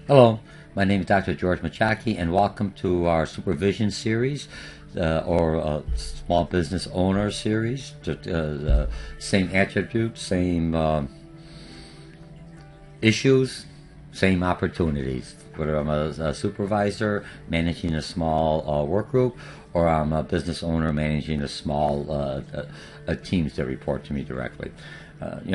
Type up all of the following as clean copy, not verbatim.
Hello, my name is Dr. George Mochocki, and welcome to our Supervision series, or Small Business Owner series. Same attributes, same issues, same opportunities. Whether I'm a supervisor managing a small work group, or I'm a business owner managing a small teams that report to me directly.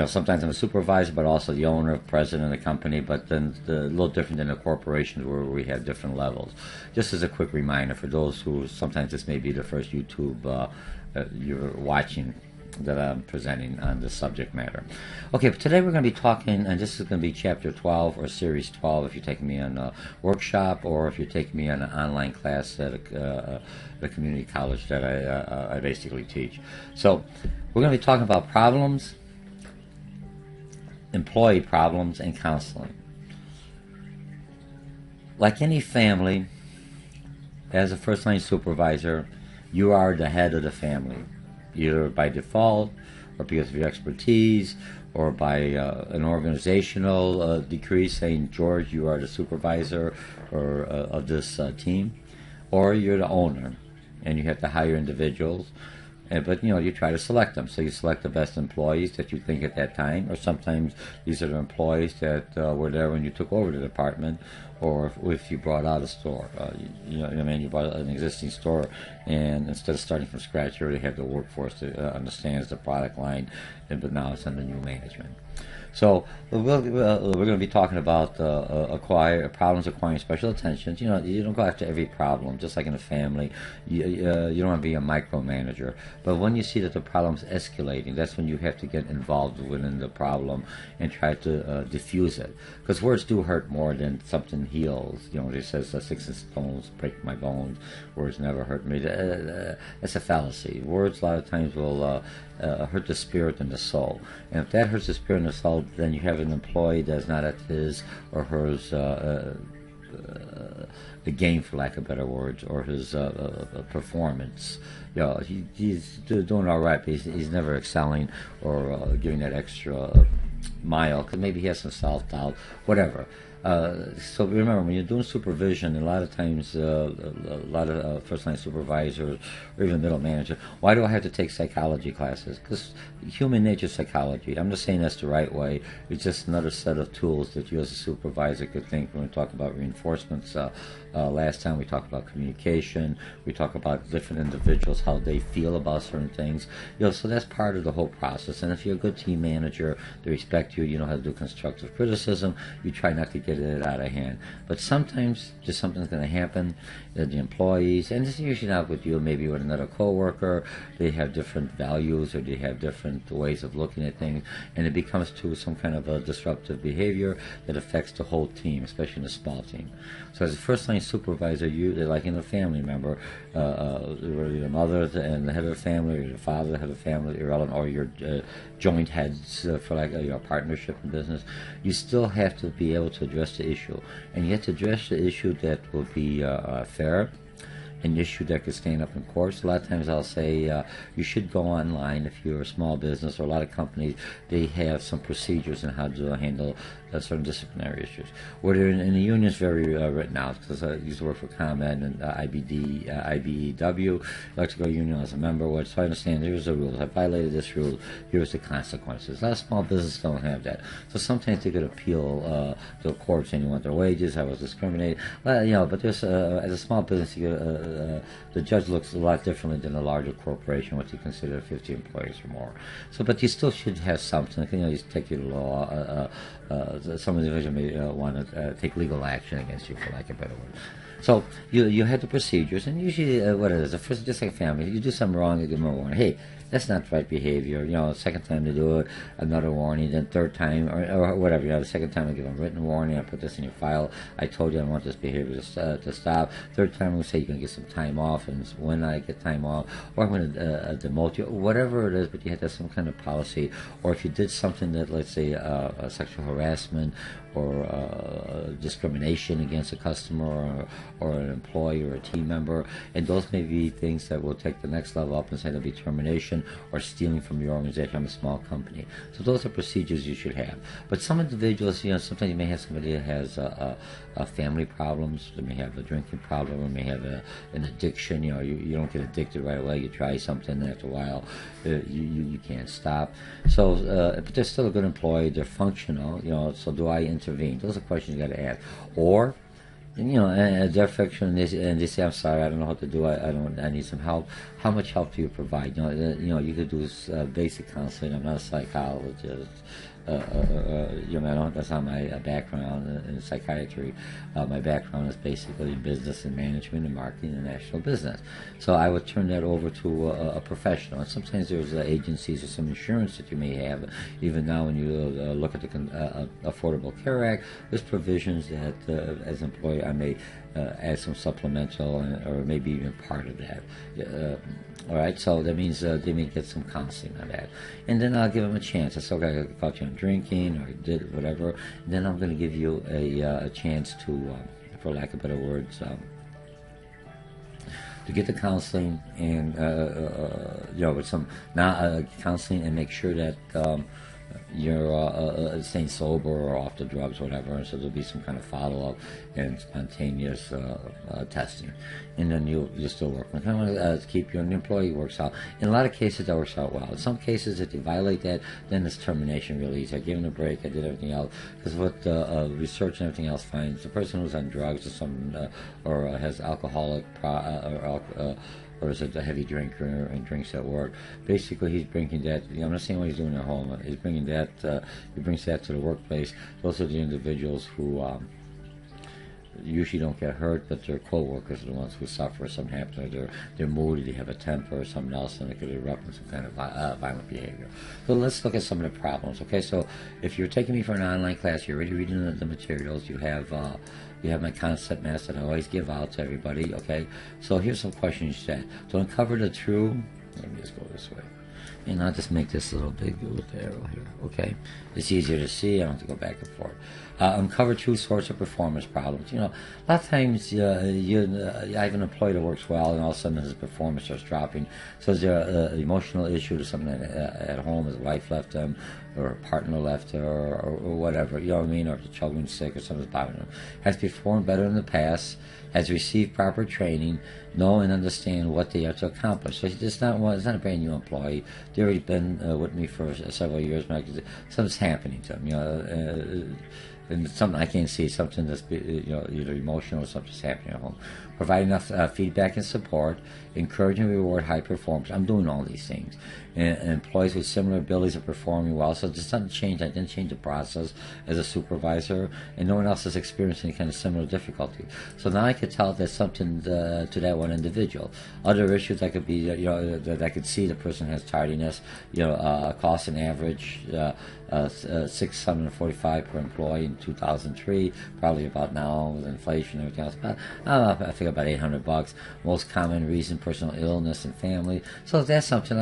Sometimes I'm a supervisor, but also the owner, president of the company, but then a little different than a corporation where we have different levels. Just as a quick reminder for those who sometimes this may be the first YouTube you're watching that I'm presenting on this subject matter. Okay, but today we're going to be talking, and this is going to be Chapter 12 or Series 12 if you're taking me on a workshop or if you're taking me on an online class at a community college that I basically teach. So we're going to be talking about problems, employee problems, and counseling. Like any family, as a first-line supervisor, you are the head of the family, either by default or because of your expertise or by an organizational decree saying, George, you are the supervisor of this team, or you're the owner and you have to hire individuals. But you try to select them. So you select the best employees that you think at that time, or sometimes these are the employees that were there when you took over the department, or if you brought out a store. You bought an existing store, and instead of starting from scratch, you already have the workforce that understands the product line, but now it's under new management. So we're going to be talking about problems requiring special attention. You don't go after every problem, just like in a family. You don't want to be a micromanager. But when you see that the problem's escalating, that's when you have to get involved within the problem and try to diffuse it. Because words do hurt more than something heals. It says, sticks and stones break my bones. Words never hurt me. That's a fallacy. Words a lot of times will hurt the spirit and the soul. And if that hurts the spirit and the soul, then you have an employee that's not at his or hers the game, for lack of better words, or his performance. He's doing all right, but he's never excelling or giving that extra mile, because maybe he has some self-doubt, whatever. So remember, when you're doing supervision, a lot of times, a lot of first-line supervisors or even middle manager, why do I have to take psychology classes? Because human nature psychology. I'm not saying that's the right way. It's just another set of tools that you as a supervisor could think. When we talk about reinforcements, last time we talked about communication. We talk about different individuals, how they feel about certain things. So that's part of the whole process. And if you're a good team manager, they respect you. You know how to do constructive criticism. You try not to get it out of hand. But sometimes just something's going to happen. The employees, and it's usually not with you, maybe with another coworker, they have different values or they have different ways of looking at things, and it becomes to some kind of a disruptive behavior that affects the whole team, especially in a small team. So as a first-line supervisor, you're like in a family member, your mother and the head of the family, or your father, the head of the family, or your joint heads for like your partnership in business. You still have to be able to address the issue, and you have to address the issue that will be fair, an issue that could stand up in court. So a lot of times I'll say you should go online if you're a small business, or a lot of companies, they have some procedures on how to handle certain disciplinary issues. Whether in the union is very written out, because I used to work for ComEd and IBEW, Electrical Union as a member. So I understand here's the rules. I violated this rule. Here's the consequences. A lot of small businesses don't have that. So sometimes they could appeal to the court saying you want their wages, I was discriminated. Well, but there's as a small business, the judge looks a lot differently than a larger corporation, what you consider 50 employees or more. So, but you still should have something. You take your law. Some individuals may want to take legal action against you, for lack of a better word. So you have the procedures, and usually what it is, first, just like family, you do something wrong, you give them a warning. Hey, that's not the right behavior. Second time to do it, another warning. Then third time, or whatever. The second time I give them a written warning. I put this in your file. I told you I want this behavior to stop. Third time we say you're going to get some time off, and when I get time off, or I'm going to demote you, whatever it is. But you have to have some kind of policy. Or if you did something that, let's say, sexual harassment discrimination against a customer or an employee or a team member, and those may be things that will take the next level up and say there'll be termination or stealing from your organization. I'm a small company, so those are procedures you should have. But some individuals, sometimes you may have somebody that has family problems. They may have a drinking problem, or may have an addiction. You don't get addicted right away. You try something, and after a while, you can't stop. So, but they're still a good employee. They're functional. So do I intervene? Those are questions you got to ask. Or, and they're fiction, and they say, I'm sorry, I don't know how to do it. I need some help. How much help do you provide? You could do basic counseling. I'm not a psychologist. That's not my background in psychiatry. My background is basically business and management and marketing and national business. So I would turn that over to a professional. And sometimes there's agencies or some insurance that you may have. Even now, when you look at the Affordable Care Act, there's provisions that, as an employer, I may add some supplemental or maybe even part of that. All right, so that means they may get some counseling on that. And then I'll give them a chance. I say, okay, I caught you on drinking or did whatever. And then I'm going to give you a chance to, for lack of better words, to get the counseling and, with some counseling and make sure that you're staying sober or off the drugs or whatever, and so there'll be some kind of follow-up and spontaneous testing, and then you'll still work. I kind of want to keep you, and the employee works out. In a lot of cases, that works out well. In some cases, if they violate that, then it's termination release. I give them a break. I did everything else, because what research and everything else finds, the person who's on drugs or has alcoholic or is a heavy drinker and drinks at work. Basically, he's bringing that. I'm not saying what he's doing at home. He's bringing that. He brings that to the workplace. Those are the individuals who usually don't get hurt, but their co-workers are the ones who suffer. Something happens, or they're moody, they have a temper or something else, and it could erupt in some kind of violent behavior. So let's look at some of the problems. Okay, so if you're taking me for an online class, you're already reading the materials. You have my concept maps that I always give out to everybody, okay? So here's some questions you said. To uncover the true, let me just go this way. And I'll just make this a little big with the arrow here, okay? It's easier to see. I don't have to go back and forth. Uncover true source of performance problems. A lot of times I have an employee that works well, and all of a sudden his performance starts dropping. So is there an emotional issue or something at home? His wife left him, or a partner left her, or whatever, you know what I mean? Or the children's sick, or something's bothering him. Has performed better in the past, has received proper training, know and understand what they are to accomplish. So it's not a brand new employee. They've already been with me for several years. Something's happening to them, and something I can't see, something that's either emotional or something's happening at home. Provide enough feedback and support, encourage and reward high performance. I'm doing all these things. And employees with similar abilities are performing well. So this doesn't change. I didn't change the process as a supervisor, and no one else has experienced any kind of similar difficulty. So now I could tell there's something to that one individual. Other issues that could be, that I could see the person has tardiness. Cost and average $645 per employee in 2003. Probably about now with inflation and everything else. But I think about $800. Most common reason: personal illness and family. So that's something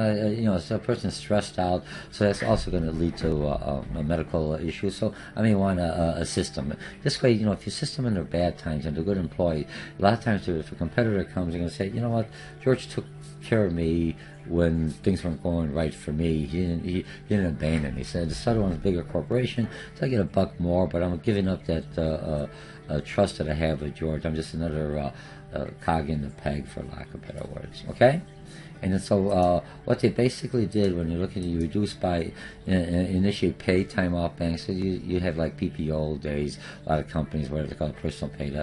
so a person's stressed out. So that's also going to lead to a medical issue. So I may want to assist them. This way, if you assist them in their bad times and they're good employees, a lot of times if a competitor comes, they're going to say, you know what, George took care of me when things weren't going right for me. He didn't abandon me. He said, this other one's a bigger corporation, so I get $1 more, but I'm giving up that trust that I have with George. I'm just another cog in the peg, for lack of better words. Okay? And so what they basically did when you're looking at, you reduce by initially paid time off banks. So you have like PPO days. A lot of companies, whatever they call it, personal paid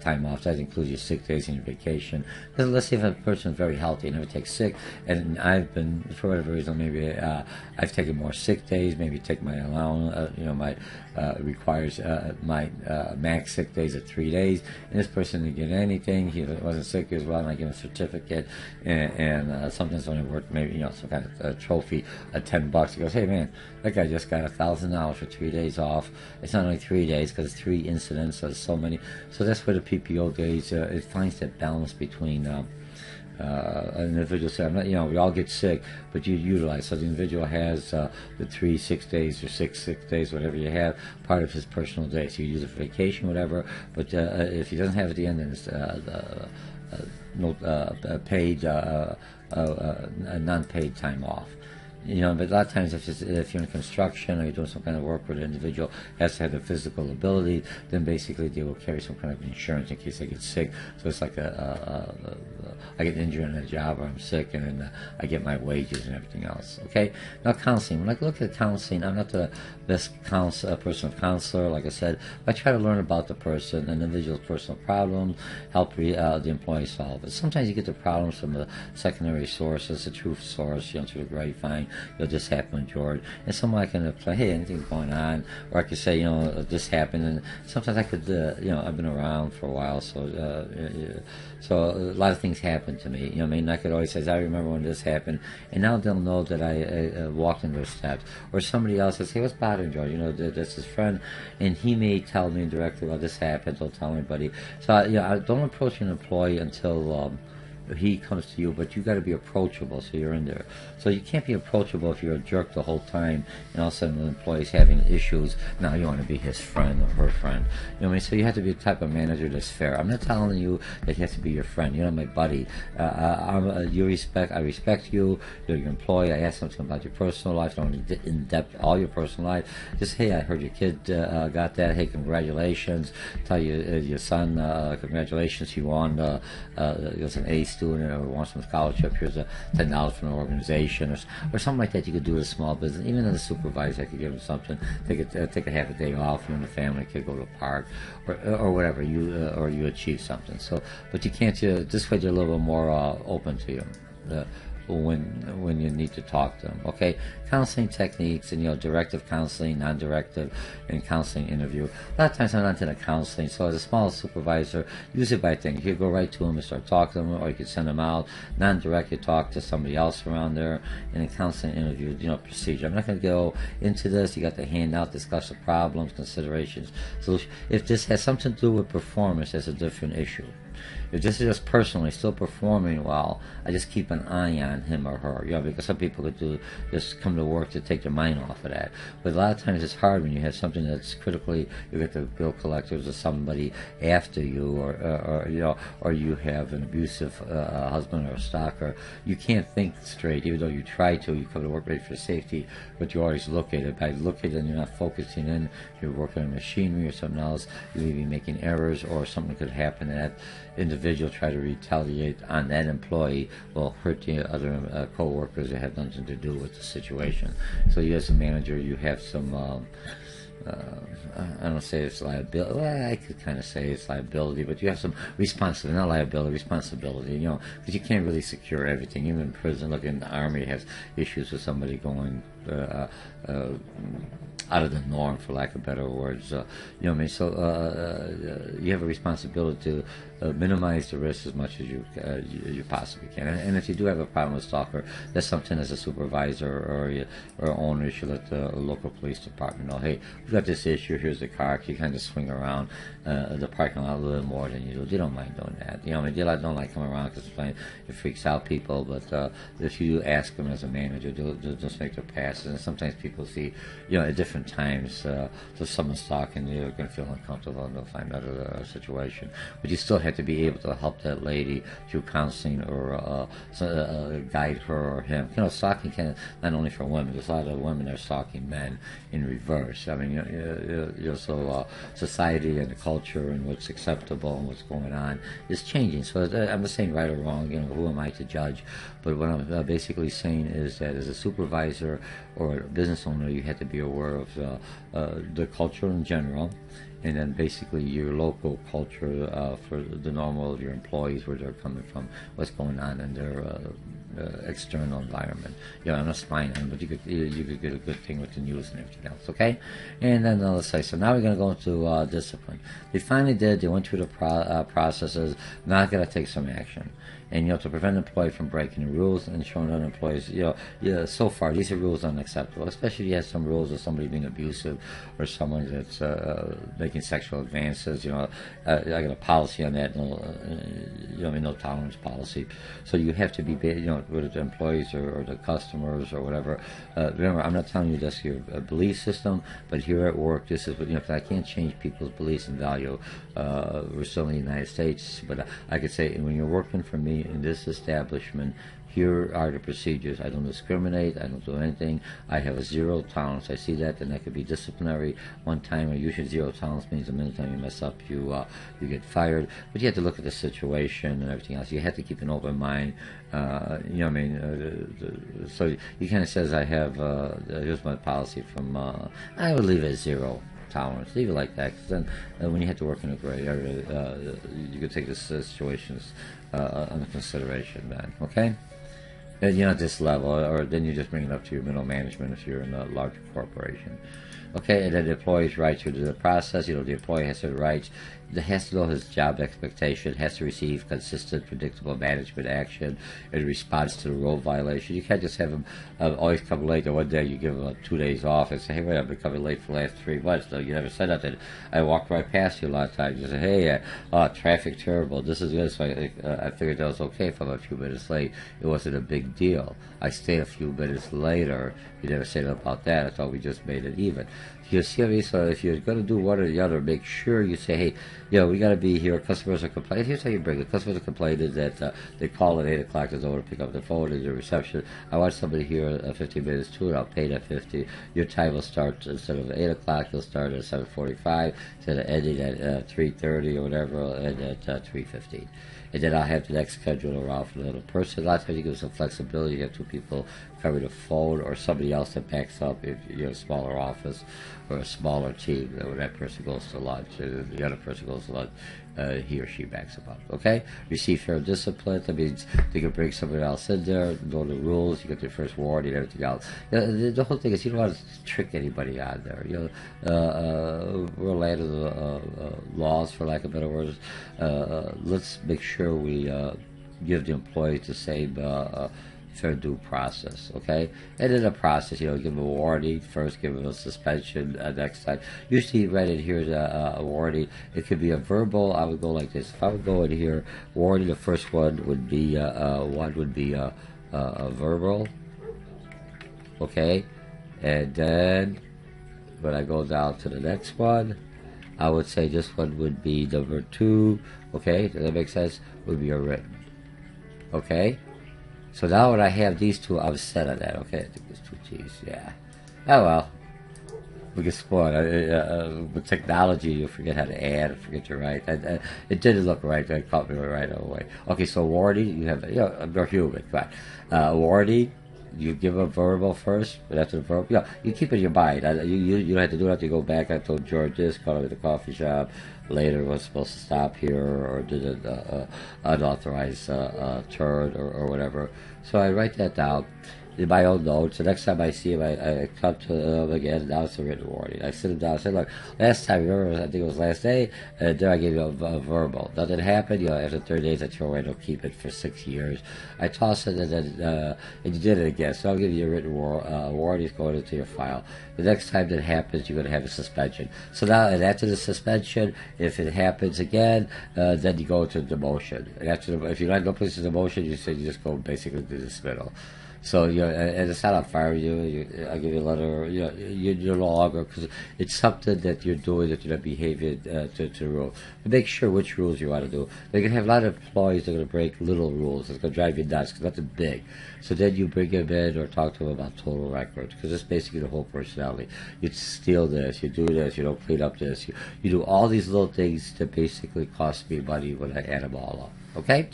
time off. That includes your sick days and your vacation. Because let's say if a person is very healthy and never takes sick, and I've been, for whatever reason, maybe I've taken more sick days, maybe take my allowance, my requires my max sick days at 3 days, and this person didn't get anything. He wasn't sick as well, and I give him a certificate, and sometimes only worth maybe some kind of trophy at $10. He goes, hey man, that guy just got $1,000 for 3 days off. It's not only 3 days because it's 3 incidents, so there's so many. So that's where the PPO days, it finds that balance between An individual said, I'm not, we all get sick, but you utilize. So the individual has the 3 6 days or six days, whatever you have, part of his personal day. So you use it for vacation, whatever. But if he doesn't have it at the end, then it's no paid, non-paid time off. But a lot of times if you're in construction or you're doing some kind of work where the individual has to have the physical ability, then basically they will carry some kind of insurance in case they get sick. So it's like I get injured on a job or I'm sick, and then I get my wages and everything else. Okay? Now counseling. When I look at counseling, I'm not the best personal counselor, like I said. I try to learn about the person, an individual's personal problems, help the employee solve it. Sometimes you get the problems from a secondary sources, a truth source, through the grapevine. This happened, George, and someone I can play, hey, anything's going on, or I could say, this happened, and sometimes I could, I've been around for a while, so a lot of things happen to me. I could always say, I remember when this happened, and now they'll know that I walked in those steps. Or somebody else will say, what's bothering George? That's his friend, and he may tell me directly, well, this happened. Don't tell anybody. So I don't approach an employee until he comes to you, but you got to be approachable, so you're in there. So you can't be approachable if you're a jerk the whole time, and all of a sudden the employee's having issues. Now you want to be his friend or her friend. So you have to be the type of manager that's fair. I'm not telling you that he has to be your friend. You're not my buddy. I respect you. You're your employee. I ask something about your personal life. I don't want to in depth all your personal life. Just, hey, I heard your kid got that. Hey, congratulations. Tell your son congratulations. He won. He was an A student or wants some scholarship. Here's $10 from an organization or something like that. You could do with a small business. Even as a supervisor, I could give him something. Take a half a day off, and the family could go to a park or whatever. You achieve something. So, but you can't. This way, they're a little bit more open to you. When you need to talk to them. Okay, counseling techniques and directive counseling, non-directive, and counseling interview. A lot of times I'm not into the counseling, so as a small supervisor, use it by thing. You could go right to them and start talking to them, or you could send them out. Non-direct, you talk to somebody else around there. And a counseling interview, procedure. I'm not going to go into this. You got the handout, discuss the problems, considerations, solution. If this has something to do with performance, that's a different issue. If this is just personally still performing well, I just keep an eye on him or her. Because some people could just come to work to take their mind off of that. But a lot of times it's hard when you have something that's critically. You get the bill collectors or somebody after you, or you have an abusive husband or a stalker. You can't think straight, even though you try to. You come to work ready for safety, but you always look at it. By looking at it, and you're not focusing in. You're working on machinery or something else. You may be making errors, or something could happen that individual try to retaliate on that employee will hurt the other co-workers that have nothing to do with the situation. So you as a manager, you have some I don't say it's liability. Well, I could kind of say it's liability, but you have some responsibility, not liability, responsibility, because you can't really secure everything. Even in prison, look, in the Army has issues with somebody going out of the norm, for lack of better words. So you have a responsibility to minimize the risk as much as you possibly can. And if you do have a problem with stalker, that's something as a supervisor or owner, you should let the local police department know. Hey, we've got this issue. Here's the car. Can you kind of swing around the parking lot a little bit more than you do? They don't mind doing that. They don't like coming around because it freaks out people. But if you ask them as a manager, they'll just make their passes. And sometimes people see, at different times, so someone's stalking, you're going to feel uncomfortable and they'll find out a situation. But you still have to be able to help that lady through counseling or guide her or him. Stalking can not only for women. There's a lot of women that are stalking men in reverse. I mean, so society and the culture and what's acceptable and what's going on is changing. So I'm not saying right or wrong. Who am I to judge? But what I'm basically saying is that as a supervisor or a business owner, you have to be aware of the culture in general, and then basically your local culture for the normal of your employees, where they're coming from, what's going on in their external environment. I'm not spying on them, but you could get a good thing with the news and everything else, okay? And then let's say, so now we're going to go into discipline. They finally did. They went through the processes. Now I got to take some action. And to prevent an employee from breaking the rules and showing other employees, so far these are rules unacceptable. Especially if you have some rules of somebody being abusive or someone that's making sexual advances. I got a policy on that. No tolerance policy. So you have to be, with the employees or the customers or whatever. Remember, I'm not telling you that's your belief system, but here at work, this is what I can't change people's beliefs and value. We're still in the United States, but I could say when you're working for me in this establishment, here are the procedures. I don't discriminate. I don't do anything. I have a zero tolerance. I see that, and that could be disciplinary. One time, usually zero tolerance means the minute time you mess up, you get fired. But you have to look at the situation and everything else. You have to keep an open mind. So he kind of says, I have, here's my policy from, I would leave it at zero tolerance. Leave it like that, because then when you have to work in a gray area, you could take the situations under consideration then, okay? At this level, or then you just bring it up to your middle management if you're in a larger corporation. Okay, and then the employee's rights through the process. The employee has the rights. It has to know his job expectation, has to receive consistent, predictable management action in response to the rule violation. You can't just have him always come late, and one day you give him 2 days off and say, hey, wait, I've been coming late for the last 3 months. No, you never said nothing. I walked right past you a lot of times. You say, hey, traffic terrible. This is good. So I figured that was okay if I'm a few minutes late. It wasn't a big deal. I stayed a few minutes later. You never said about that. I thought we just made it even. You see what I mean? So if you're going to do one or the other, make sure you say, hey, we got to be here. Customers are complaining. Here's how you bring it. Customers are complaining that they call at 8 o'clock. They don't want to pick up the phone in the reception. I want somebody here 15 minutes to it. I'll pay that 50. Your time will start, instead of 8 o'clock, you'll start at 7:45, instead of ending at 3:30 or whatever, and at 3:15. And then I'll have the next schedule around for the other person. A lot of times you give some flexibility. You have 2 people covering the phone, or somebody else that backs up if you have a smaller office or a smaller team. When that person goes to lunch, the other person goes to lunch, he or she backs them up. Okay? Receive fair discipline. That means they can bring somebody else in there, know the rules, you get your first warning and everything else. The whole thing is you don't want to trick anybody on there. We're a land of the laws, for lack of better words. Let's make sure we give the employees the same fair due process, okay? And in the process, give them a warning first, give them a suspension next time. Usually right in here is a warning. It could be a verbal. I would go like this. If I would go in here, warning, the first one would be a verbal, okay? And then when I go down to the next one, I would say this one would be number 2, okay? Does that make sense? Would be a written, okay? So now when I have these 2, I'm set on that, okay? I think there's 2 T's, yeah. Oh well, we get spoiled. With technology, you forget how to add, and forget to write. It didn't look right. That caught me right away. Okay, so warning, you have, you're human, come on. Warning, you give a verbal first, but after the verbal, you keep it in your mind. You don't have to do that. You go back. I told George this, called him at the coffee shop. Later was supposed to stop here or did an unauthorized turn or whatever. So I write that down in my own notes. The next time I see him, I come to him again. Now it's a written warning. I sit him down and say, look, last time, remember, I think it was last day, and there I gave you a verbal. Nothing happened. After 30 days, I throw away. Don't keep it for 6 years. I toss it, and then and you did it again. So I'll give you a written warning going into your file. The next time that happens, you're going to have a suspension. So now, and after the suspension, if it happens again, then you go to demotion. And if you don't have no place to demotion, you just go basically to dismissal. So, and it's not on fire I'll give you a letter, you're no longer, because it's something that you're doing that you're not behaving to the rule. But make sure which rules you want to do. They can have a lot of employees that are going to break little rules. It's going to drive you nuts because nothing big. So then you bring them in or talk to them about total records, because it's basically the whole personality. You steal this, you do this, you don't clean up this. You do all these little things that basically cost me money when I add them all up. Okay?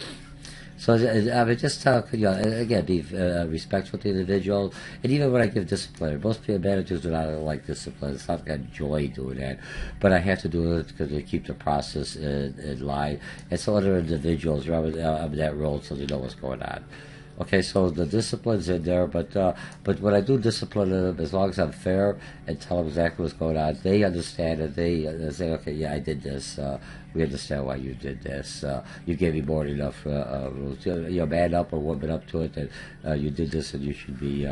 So I would just again, be respectful to the individual. And even when I give discipline, most managers do not like discipline. It's not like I enjoy doing that. But I have to do it because they keep the process in line. And so other individuals are in that role so they know what's going on. Okay, so the discipline's in there, but when I do discipline them, as long as I'm fair and tell them exactly what's going on, they understand it. They say, okay, yeah, I did this. We understand why you did this. You gave me more than enough rules. Man up or woman up to it that you did this and you should be.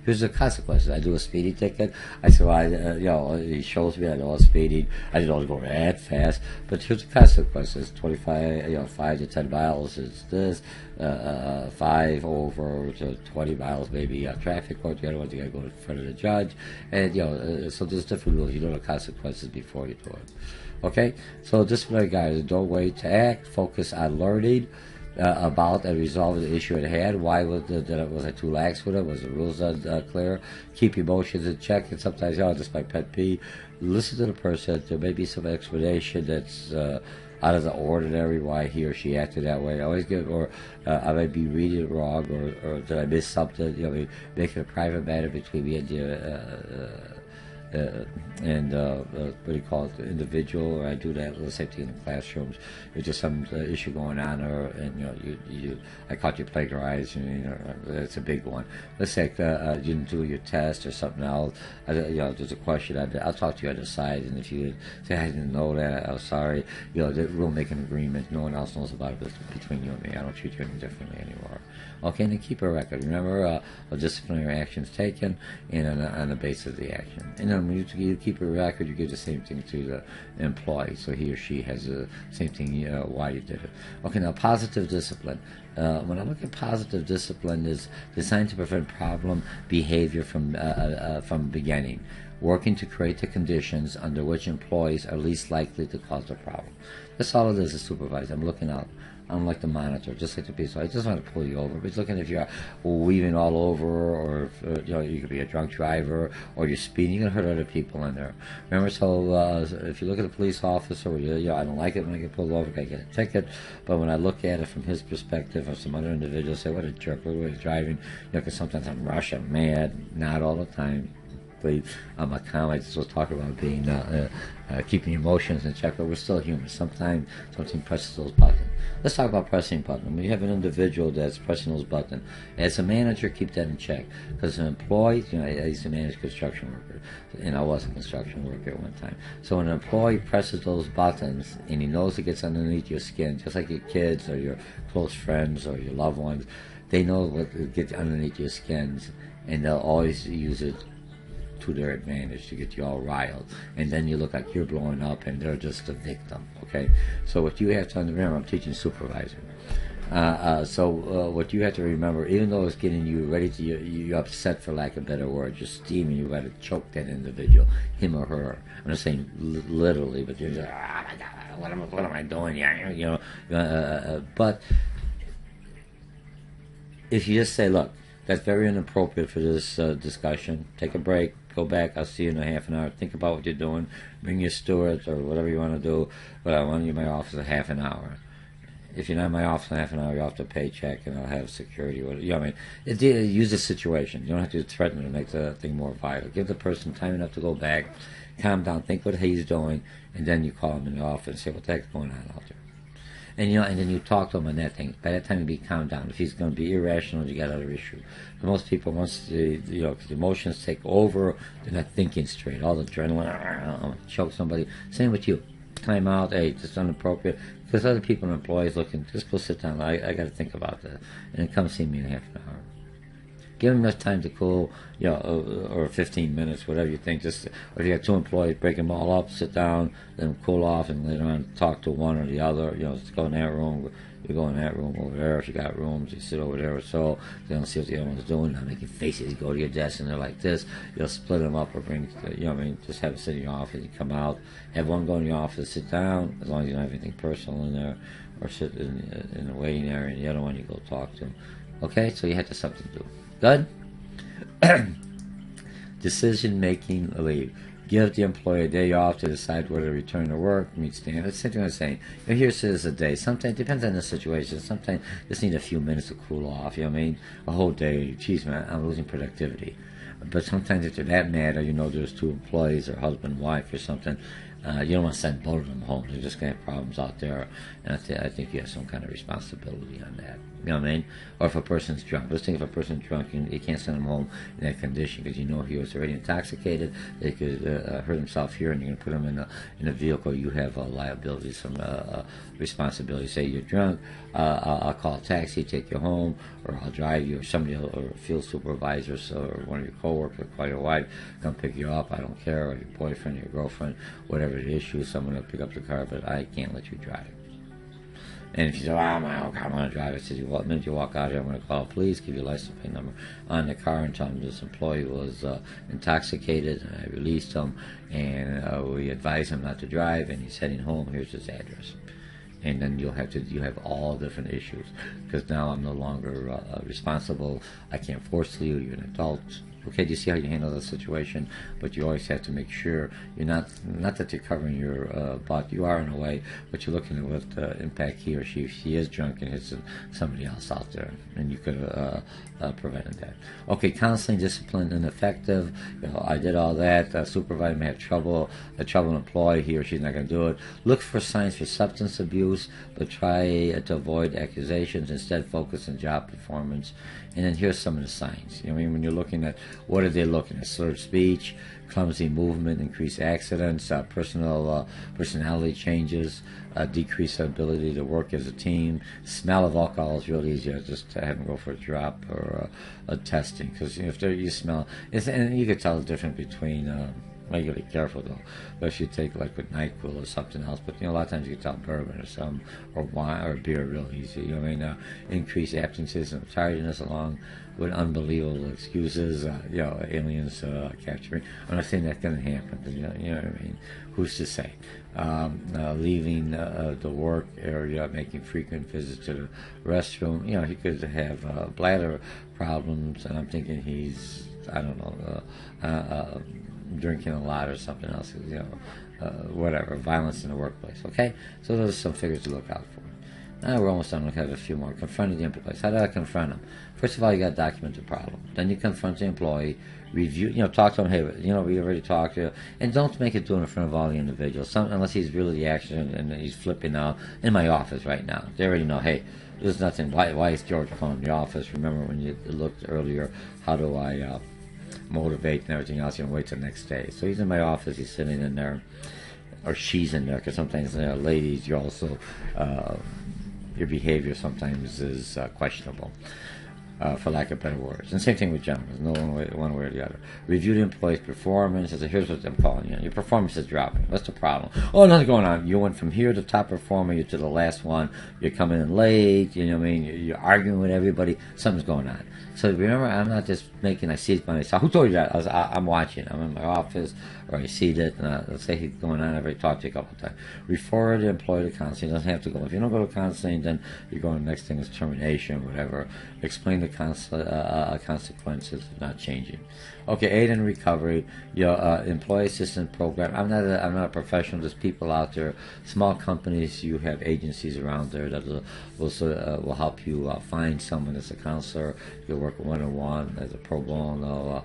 Here's the consequences. I do a speeding ticket. I say, well, he shows me I know I'm speeding. I didn't always go that fast, but here's the consequences. 25, 5 to 10 miles is this. 5 over to 20 miles, maybe traffic court. The other ones you got to go in front of the judge, and so there's different rules. You know the consequences before you do it. Okay, so disciplinary guys, don't wait to act. Focus on learning about and resolving the issue at hand. Why was I too lax with it? Was the rules unclear? Keep emotions in check, and sometimes, just my pet peeve. Listen to the person. There may be some explanation that's out of the ordinary why he or she acted that way. I always give, or I might be reading it wrong, or did I miss something? Make it a private matter between me and you. What do you call it, the individual, or I do that the same thing in the classrooms. There's just some issue going on, I caught you plagiarizing, that's a big one. Let's say you didn't do your test or something else. There's a question. I'll talk to you on the side, and if you say I didn't know that, I'm sorry. We'll make an agreement. No one else knows about it between you and me. I don't treat you any differently anymore. Okay, and then keep a record. Remember, a disciplinary action is taken, and on the basis of the action. And then when you keep a record, you give the same thing to the employee, so he or she has the same thing, why you did it. Okay, now positive discipline. When I look at positive discipline, is designed to prevent problem behavior from beginning, working to create the conditions under which employees are least likely to cause a problem. That's all it is, a supervisor. I'm looking out. I'm like the monitor, just like the police. I just want to pull you over. But looking if you're weaving all over, or if, you could be a drunk driver, or you're speeding, you're gonna hurt other people in there. Remember, so if you look at a police officer, I don't like it when I get pulled over, I get a ticket. But when I look at it from his perspective, or some other individuals say, "What a jerk! Look at he's driving." Because sometimes I'm rushing, mad. Not all the time. I'm a comic. I just was talking about being keeping emotions in check, but we're still human. Sometimes something presses those buttons. Let's talk about pressing buttons. When you have an individual that's pressing those buttons, as a manager, keep that in check. Because an employee, I used to manage construction workers, and I was a construction worker at one time. So when an employee presses those buttons, and he knows it gets underneath your skin, just like your kids or your close friends or your loved ones, they know what gets underneath your skins, and they'll always use it to their advantage to get you all riled, and then you look like you're blowing up and they're just a victim. Okay, so what you have to remember, I'm teaching supervisor. What you have to remember, even though it's getting you ready to, you're upset, for lack of a better word, you're steaming, you got to choke that individual, him or her. I'm not saying literally, but you're just, oh my God, what am I doing here? But if you just say, look, that's very inappropriate for this discussion. Take a break. Go back. I'll see you in a half an hour. Think about what you're doing. Bring your stewards or whatever you want to do. But I want you in my office a half an hour. If you're not in my office in half an hour, you're off the paycheck, and I'll have security. Use the situation. You don't have to threaten to make the thing more violent. Give the person time enough to go back, calm down, think what he's doing, and then you call him in the office and say, what the heck's going on out there? And and then you talk to him on that thing. By that time, he'll be calmed down. If he's going to be irrational, you got other issues. For most people, once the emotions take over, they're not thinking straight. All the adrenaline, choke somebody. Same with you. Time out. Hey, it's inappropriate. Because other people and employees looking, just go sit down. I got to think about that. And then come see me in half an hour. Give them enough time to cool, or 15 minutes, whatever you think. Or if you have two employees, break them all up, sit down, let them cool off, and later on talk to one or the other. Just go in that room. You go in that room over there. If you got rooms, you sit over there or so. They don't see what the other one's doing. Not making faces. You go to your desk and they're like this. You'll split them up or bring, just have it sit in your office. You come out, have one go in your office, sit down, as long as you don't have anything personal in there, or sit in the waiting area, and the other one you go talk to. Okay, so you had to something to do. Good? Decision-making leave. Give the employee a day off to decide whether to return to work, meet standards. Same thing I'm saying. Here's says a day. Sometimes, it depends on the situation. Sometimes just need a few minutes to cool off. A whole day. Geez, man, I'm losing productivity. But sometimes if they're that mad, or there's two employees, or husband and wife or something, You don't want to send both of them home. They're just going to have problems out there. And I think you have some kind of responsibility on that. You know what I mean? Or if a person's drunk. Let's think if a person's drunk, you can't send them home in that condition because you know he was already intoxicated. They could hurt himself here, and you're going to put him in a vehicle. You have liabilities from responsibility. Say you're drunk, I'll call a taxi, take you home, or I'll drive you, or somebody, or a field supervisor, or one of your coworkers, call your wife, come pick you up. I don't care, or your boyfriend, your girlfriend, whatever the issue is, someone will pick up the car, but I can't let you drive. And if you say, oh, I want to drive, I said, the minute you walk out here, I'm going to call the police, give you a license plate number on the car, and tell them this employee was intoxicated, and I released him, and we advised him not to drive, and he's heading home. Here's his address. And then you have all different issues, because now I'm no longer responsible. I can't force you. You're an adult. Okay, do you see how you handle the situation? But you always have to make sure you're not that you're covering your butt. You are in a way, but you're looking at what impact he or she, if she is drunk and hits somebody else out there, and you could have prevented that. Okay, counseling, discipline, ineffective. I did all that. Supervisor may have trouble. A troubled employee, he or she's not going to do it. Look for signs for substance abuse, but try to avoid accusations. Instead, focus on job performance. And then here's some of the signs. I mean, when you're looking at, what are they looking at? Slurred speech, clumsy movement, increased accidents, personality changes, decreased ability to work as a team. Smell of alcohol is really easy. Just to have them go for a drop or a testing, because if you smell, and you could tell the difference between. You gotta be careful though. But if you take like with NyQuil or something else, but a lot of times you can tell bourbon or some or wine or beer real easy. You know what I mean? Increased absenteeism, tardiness, along with unbelievable excuses. Aliens capturing. I'm not saying that's gonna happen. But, you know what I mean? Who's to say? Leaving the work area, making frequent visits to the restroom. He could have bladder problems, and I'm thinking he's, I don't know. Drinking a lot or something else, whatever, violence in the workplace, okay? So those are some figures to look out for. Now we're almost done. We'll have a few more. Confronting the employees. How do I confront them? First of all, you got to document the problem. Then you confront the employee, review, talk to him, hey, we already talked to you, and don't make it do it in front of all the individuals, unless he's really the action and he's flipping out. In my office right now, they already know, hey, there's nothing, why is George calling the office? Remember when you looked earlier, how do I motivate and everything else, wait till the next day. So he's in my office, he's sitting in there, or she's in there, because sometimes ladies, you also, your behavior sometimes is questionable, for lack of better words. And same thing with gentlemen, no one way or the other. Review the employee's performance. I said, here's what I'm calling you. Your performance is dropping. What's the problem? Oh, nothing's going on. You went from here to top performer, you're to the last one. You're coming in late, You're arguing with everybody. Something's going on. So remember, I'm not just I see it by myself. Who told you that? I'm watching. I'm in my office, or I see that. Let's say he's going on. I've already talked to you a couple of times. Refer the employee to counseling. He doesn't have to go. If you don't go to counseling, then you're going. The next thing is termination, whatever. Explain the consequences of not changing. Okay, aid in recovery. Your employee assistance program. I'm not a professional. There's people out there. Small companies. You have agencies around there that will help you find someone that's a counselor. You work one-on-one as a pro bono,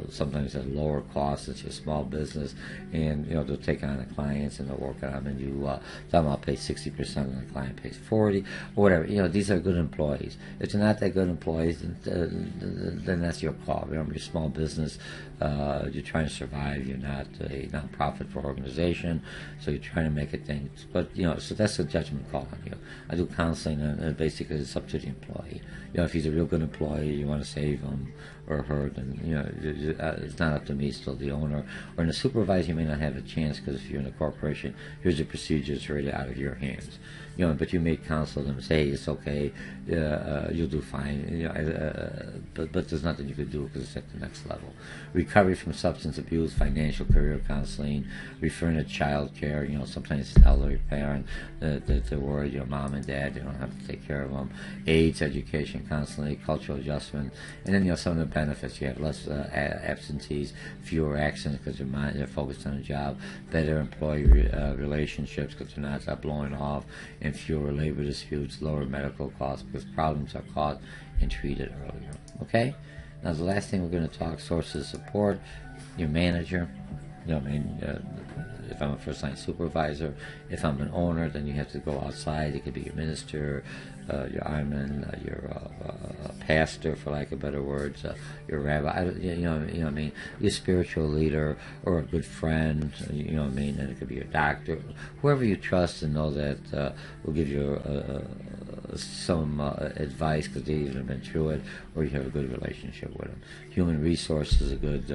sometimes at lower cost. It's your small business, and they'll take on the clients and they'll work on them, and you tell them I'll pay 60% and the client pays 40%, or whatever. These are good employees. If they're not that good employees, then that's your call. Remember, you're a small business. You're trying to survive. You're not a non-profit for organization, so you're trying to make it things. But so that's a judgment call on you. I do counseling, and basically it's up to the employee. If he's a real good employee, you want to save him or her, then it's not up to me. It's still the owner. Or in the supervisor, you may not have a chance, because if you're in a corporation, here's the procedure. It's really out of your hands. But you may counsel them, say, hey, it's okay, you'll do fine. But there's nothing you could do, because it's at the next level. Recovery from substance abuse, financial, career counseling, referring to child care. Sometimes it's an elderly parent that they're worried, mom and dad, they don't have to take care of them. AIDS, education, counseling, cultural adjustment, and then some of the benefits. You have less absentees, fewer accidents because they're focused on the job, better employee relationships because they're not blowing off, and fewer labor disputes, lower medical costs because problems are caught and treated earlier. Okay? Now the last thing we're going to talk, sources of support, your manager. if I'm a first-line supervisor. If I'm an owner, then you have to go outside. It could be your minister, your imam, your pastor, for lack of better words, your rabbi. You know what I mean. Your spiritual leader or a good friend. You know what I mean. And it could be your doctor, whoever you trust and know that will give you some advice because they either have been through it or you have a good relationship with them. Human resources is a good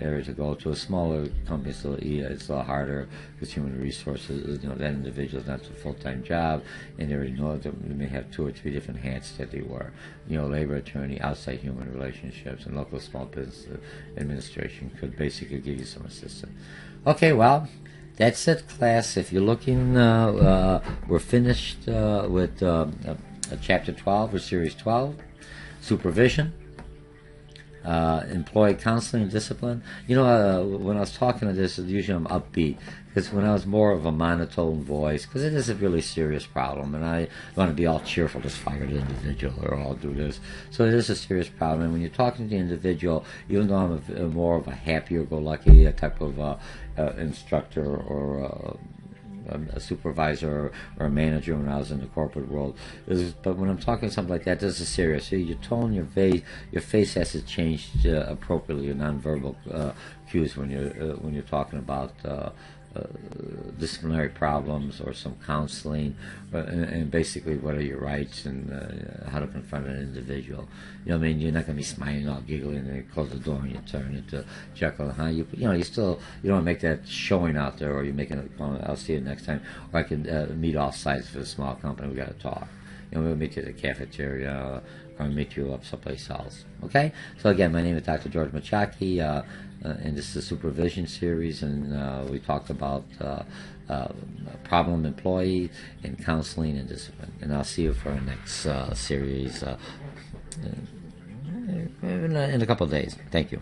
area to go to. A smaller company it's a little harder because human resources, that individual is not a full-time job, and they already know that they may have 2 or 3 different hats that they wear. Labor attorney, outside human relationships, and local small business administration could basically give you some assistance. Okay, well, that's it, class. If you're looking, we're finished with Chapter 12 or Series 12, Supervision, Employee Counseling and Discipline. When I was talking to this, usually I'm upbeat, because when I was more of a monotone voice, because it is a really serious problem, and I want to be all cheerful, just fire the individual, or I'll do this. So it is a serious problem, and when you're talking to the individual, even though I'm more of a happier-go-lucky type of instructor or a supervisor or a manager when I was in the corporate world, but when I'm talking something like that, this is serious. So your tone, your face has to change appropriately. Your nonverbal cues when you're talking about disciplinary problems or some counseling, and basically what are your rights and how to confront an individual. You're not going to be smiling, all giggling, and then you close the door and you turn into Jekyll, huh? You don't make that showing out there, or you're making it. I'll see you next time, or I can meet off sites for a small company. We got to talk. We'll meet you at the cafeteria, or meet you up someplace else. Okay? So again, my name is Dr. George Mochocki, and this is the Supervision series, and we talked about problem employee and counseling and discipline. And I'll see you for our next series in a couple of days. Thank you.